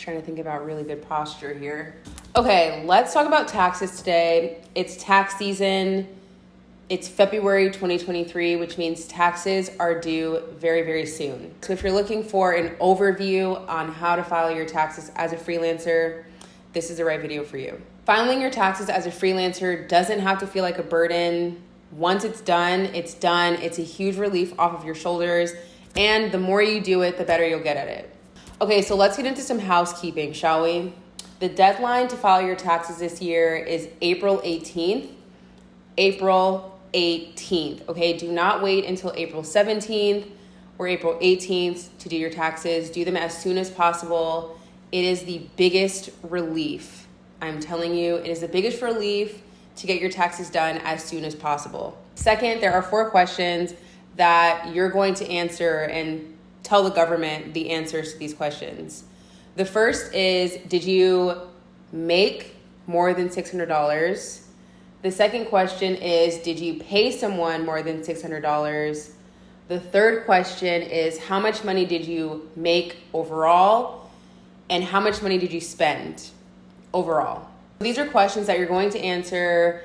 Trying to think about really good posture here. Okay, let's talk about taxes today. It's tax season. It's February 2023, which means taxes are due very, very soon. So if you're looking for an overview on how to file your taxes as a freelancer, this is the right video for you. Filing your taxes as a freelancer doesn't have to feel like a burden. Once it's done, it's done. It's a huge relief off of your shoulders. And the more you do it, the better you'll get at it. Okay, so let's get into some housekeeping, shall we? The deadline to file your taxes this year is April 18th. April 18th, okay? Do not wait until April 17th or April 18th to do your taxes. Do them as soon as possible. It is the biggest relief. I'm telling you, it is the biggest relief to get your taxes done as soon as possible. Second, there are 4 questions that you're going to answer and tell the government the answers to these questions. The first is, did you make more than $600? The second question is, did you pay someone more than $600? The third question is, how much money did you make overall? And how much money did you spend overall? These are questions that you're going to answer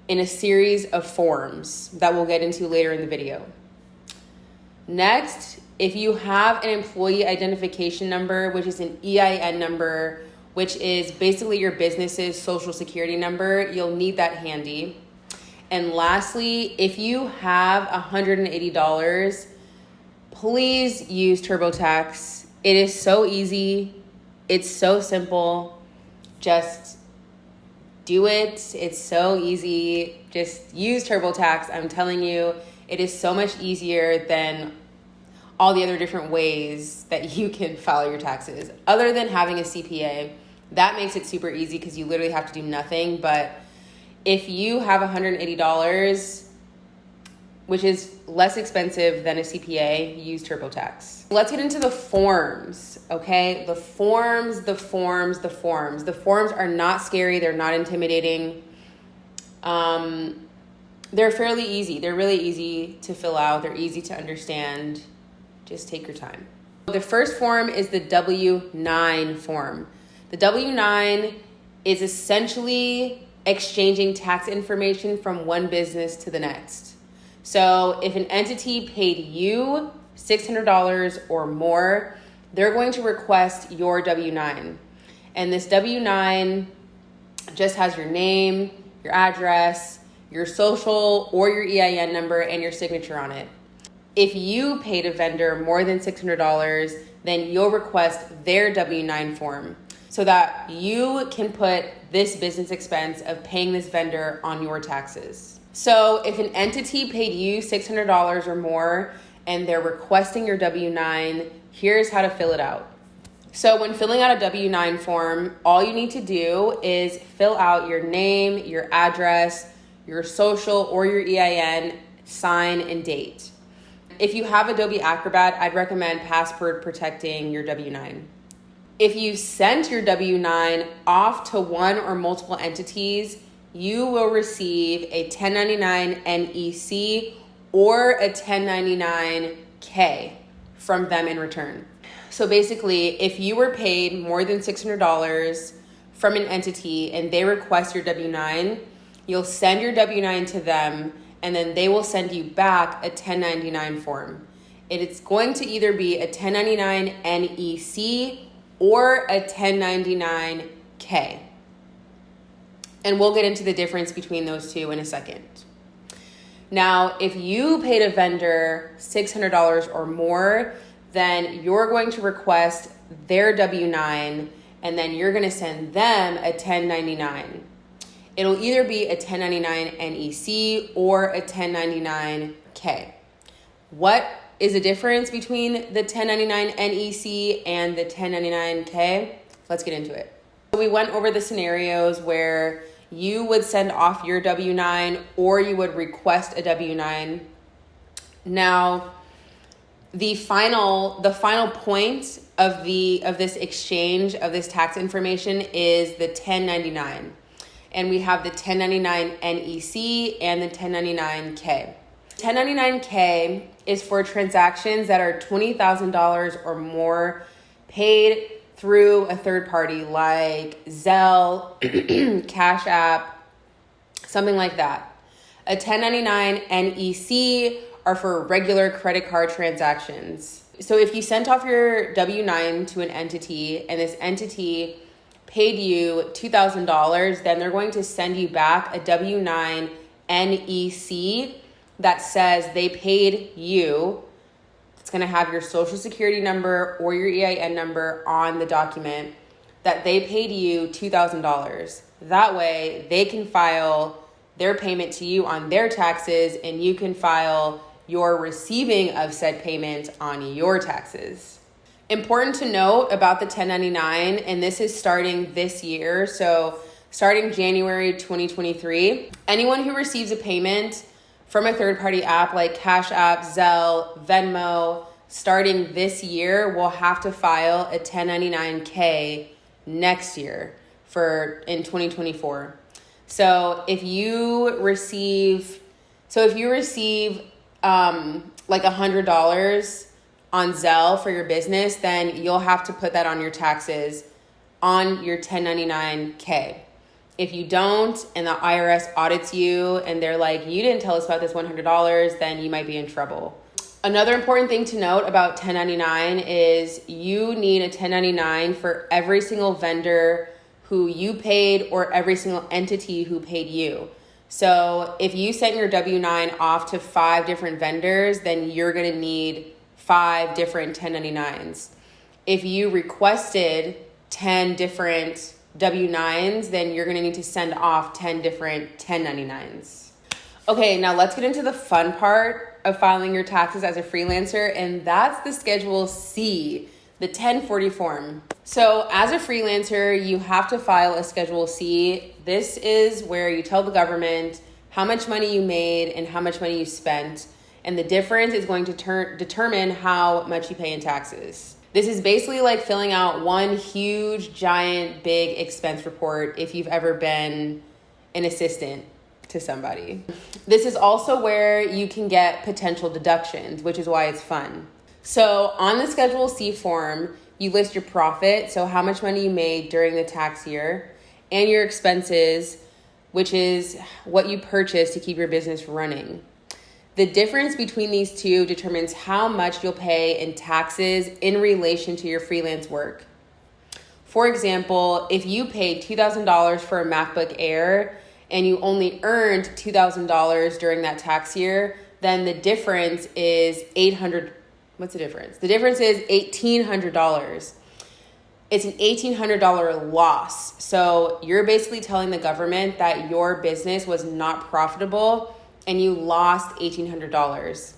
in a series of forms that we'll get into later in the video. Next, if you have an employee identification number, which is an EIN number, which is basically your business's social security number, you'll need that handy. And lastly, if you have $180, please use TurboTax. It is so easy. It's so simple. Just do it. It's so easy. Just use TurboTax. I'm telling you, it is so much easier than all the other different ways that you can file your taxes. Other than having a CPA, that makes it super easy because you literally have to do nothing. But if you have $180, which is less expensive than a CPA, use TurboTax. Let's get into the forms, okay? The forms. The forms are not scary. They're not intimidating. They're fairly easy. They're really easy to fill out. They're easy to understand. Just take your time. The first form is the W-9 form. The W-9 is essentially exchanging tax information from one business to the next. So if an entity paid you $600 or more, they're going to request your W-9. And this W-9 just has your name, your address, your social or your EIN number, and your signature on it. If you paid a vendor more than $600, then you'll request their W-9 form so that you can put this business expense of paying this vendor on your taxes. So if an entity paid you $600 or more and they're requesting your W-9, here's how to fill it out. So when filling out a W-9 form, all you need to do is fill out your name, your address, your social or your EIN, sign, and date. If you have Adobe Acrobat, I'd recommend password protecting your W-9. If you sent your W-9 off to one or multiple entities, you will receive a 1099 NEC or a 1099K from them in return. So basically, if you were paid more than $600 from an entity and they request your W-9, you'll send your W-9 to them and then they will send you back a 1099 form. It's going to either be a 1099 NEC or a 1099K. And we'll get into the difference between those two in a second. Now, if you paid a vendor $600 or more, then you're going to request their W-9 and then you're going to send them a 1099. It'll either be a 1099 NEC or a 1099K. What is the difference between the 1099 NEC and the 1099K? Let's get into it. We went over the scenarios where you would send off your W-9 or you would request a W-9. Now, the final point of this exchange of this tax information is the 1099. And we have the 1099 NEC and the 1099K. 1099K is for transactions that are $20,000 or more paid through a third party like Zelle, Cash App, something like that. A 1099 NEC are for regular credit card transactions. So if you sent off your W-9 to an entity and this entity paid you $2,000, then they're going to send you back a W-9 NEC that says they paid you. It's going to have your social security number or your EIN number on the document that they paid you $2,000. That way they can file their payment to you on their taxes and you can file your receiving of said payment on your taxes. Important to note about the 1099, and this is starting this year, so starting January 2023, anyone who receives a payment from a third-party app like Cash App, Zelle, Venmo, starting this year will have to file a 1099-K next year in 2024. So if you receive like $100 on Zelle for your business, then you'll have to put that on your taxes on your 1099-K. If you don't and the IRS audits you and they're like, you didn't tell us about this $100, then you might be in trouble. Another important thing to note about 1099 is you need a 1099 for every single vendor who you paid or every single entity who paid you. So if you sent your W-9 off to 5 different vendors, then you're going to need 5 different 1099s. If you requested 10 different W-9s, then you're going to need to send off 10 different 1099s. Okay, now let's get into the fun part of filing your taxes as a freelancer, and that's the Schedule C, the 1040 form. So as a freelancer, you have to file a Schedule C. This is where you tell the government how much money you made and how much money you spent, and the difference is going to determine how much you pay in taxes. This is basically like filling out one huge, giant, big expense report if you've ever been an assistant to somebody. This is also where you can get potential deductions, which is why it's fun. So on the Schedule C form, you list your profit, so how much money you made during the tax year, and your expenses, which is what you purchased to keep your business running. The difference between these two determines how much you'll pay in taxes in relation to your freelance work. For example, if you paid $2,000 for a MacBook Air and you only earned $2,000 during that tax year, then the difference is $800. What's the difference? The difference is $1,800. It's an $1,800 loss. So you're basically telling the government that your business was not profitable and you lost $1,800.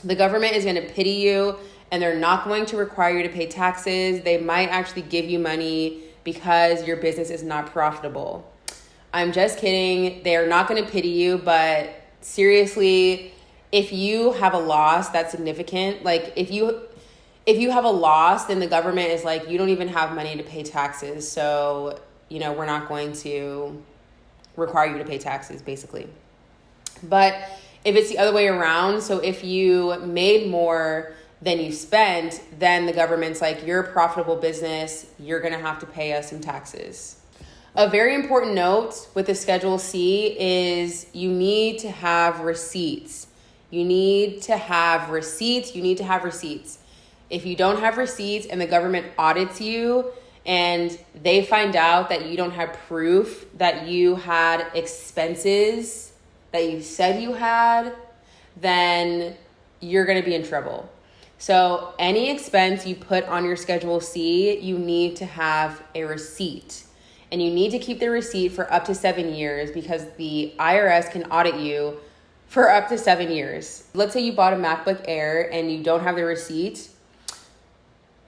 The government is going to pity you and they're not going to require you to pay taxes. They might actually give you money because your business is not profitable. I'm just kidding. They are not going to pity you, but seriously, if you have a loss that's significant, like if you have a loss, then the government is like, you don't even have money to pay taxes. So, we're not going to require you to pay taxes, basically. But if it's the other way around, so if you made more than you spent, then the government's like, you're a profitable business, you're going to have to pay us some taxes. A very important note with the Schedule C is you need to have receipts. You need to have receipts. If you don't have receipts and the government audits you and they find out that you don't have proof that you had expenses that you said you had, then you're going to be in trouble. So any expense you put on your Schedule C, you need to have a receipt. And you need to keep the receipt for up to 7 years because the IRS can audit you for up to 7 years. Let's say you bought a MacBook Air and you don't have the receipt,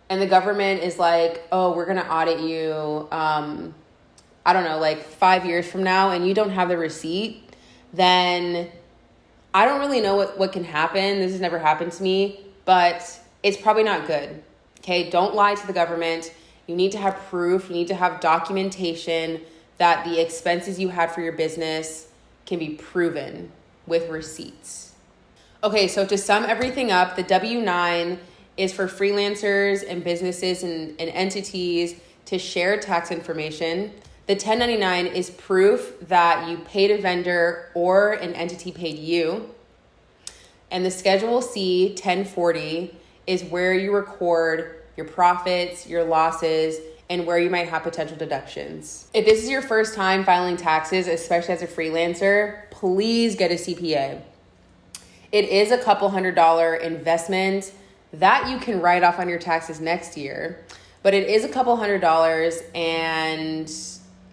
and the government is like, oh, we're going to audit you, 5 years from now, and you don't have the receipt, then I don't really know what can happen. This has never happened to me, but it's probably not good. Okay, don't lie to the government. You need to have proof. You need to have documentation that the expenses you had for your business can be proven with receipts. Okay, so to sum everything up, the W-9 is for freelancers and businesses and entities to share tax information. The 1099 is proof that you paid a vendor or an entity paid you. And the Schedule C 1040 is where you record your profits, your losses, and where you might have potential deductions. If this is your first time filing taxes, especially as a freelancer, please get a CPA. It is a couple $100 investment that you can write off on your taxes next year, but it is a couple $100, and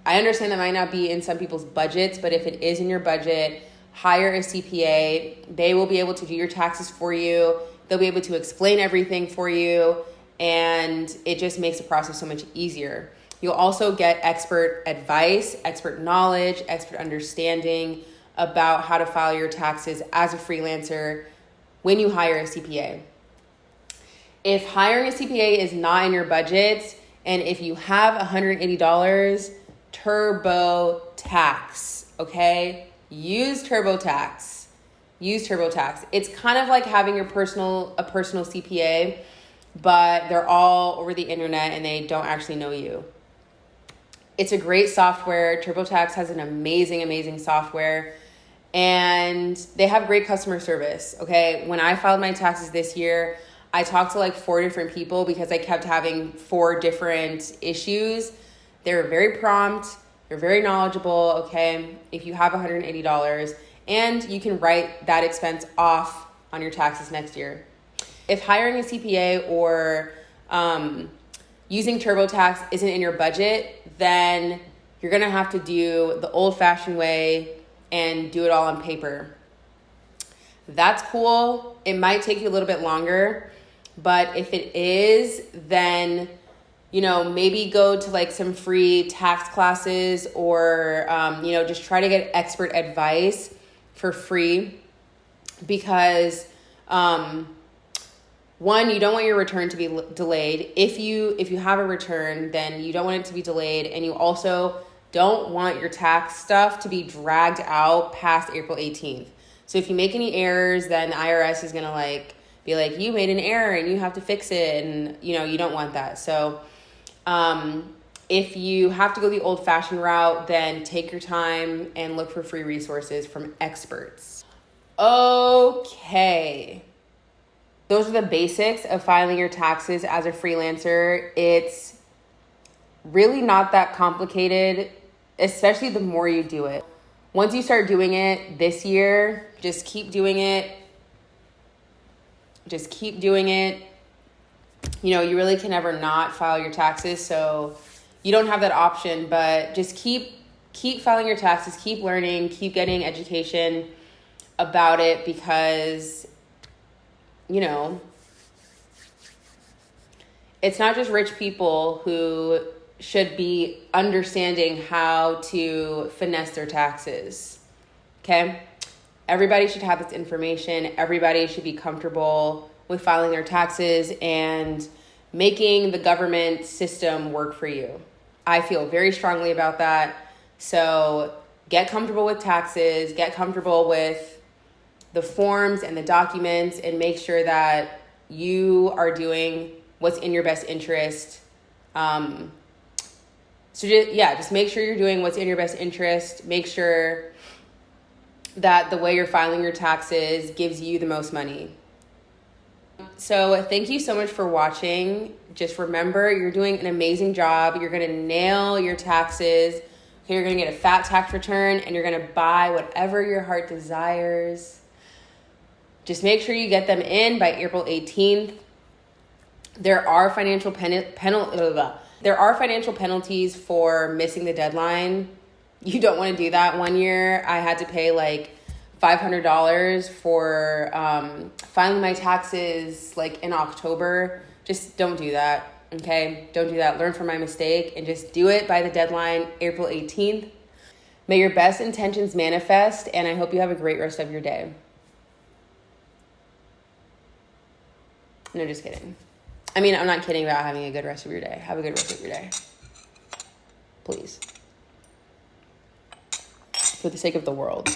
I understand that might not be in some people's budgets, but if it is in your budget, hire a CPA. They will be able to do your taxes for you. They'll be able to explain everything for you, and it just makes the process so much easier. You'll also get expert advice, expert knowledge, expert understanding about how to file your taxes as a freelancer when you hire a CPA. If hiring a CPA is not in your budget, and if you have $180, TurboTax, okay? Use TurboTax. Use TurboTax. It's kind of like having a personal CPA, but they're all over the internet and they don't actually know you. It's a great software. TurboTax has an amazing software, and they have great customer service, okay? When I filed my taxes this year, I talked to like 4 different people because I kept having 4 different issues. They were very prompt. They're very knowledgeable, okay? If you have $180, and you can write that expense off on your taxes next year. If hiring a CPA or using TurboTax isn't in your budget, then you're gonna have to do the old-fashioned way and do it all on paper. That's cool. It might take you a little bit longer, but if it is, then maybe go to like some free tax classes or just try to get expert advice for free, because one, you don't want your return to be delayed. If you have a return, then you don't want it to be delayed, and you also don't want your tax stuff to be dragged out past April 18th. So if you make any errors, then the IRS is gonna be like, you made an error and you have to fix it, and you don't want that. So if you have to go the old-fashioned route, then take your time and look for free resources from experts. Okay. Those are the basics of filing your taxes as a freelancer. It's really not that complicated, especially the more you do it. Once you start doing it this year, just keep doing it. Just keep doing it. You really can never not file your taxes, so you don't have that option, but just keep filing your taxes, keep learning, keep getting education about it, because it's not just rich people who should be understanding how to finesse their taxes, okay? Everybody should have this information. Everybody should be comfortable with filing their taxes and making the government system work for you. I feel very strongly about that. So get comfortable with taxes, get comfortable with the forms and the documents, and make sure that you are doing what's in your best interest. Just make sure you're doing what's in your best interest. Make sure that the way you're filing your taxes gives you the most money. So thank you so much for watching. Just remember, you're doing an amazing job. You're going to nail your taxes. Okay, you're going to get a fat tax return, and you're going to buy whatever your heart desires. Just make sure you get them in by April 18th. There are financial penalties for missing the deadline. You don't want to do that. One year I had to pay like $500 for filing my taxes in October. Just don't do that, okay? Don't do that. Learn from my mistake and just do it by the deadline, April 18th. May your best intentions manifest, and I hope you have a great rest of your day. No, just kidding. I mean, I'm not kidding about having a good rest of your day. Have a good rest of your day. Please. For the sake of the world.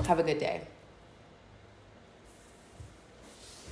Have a good day.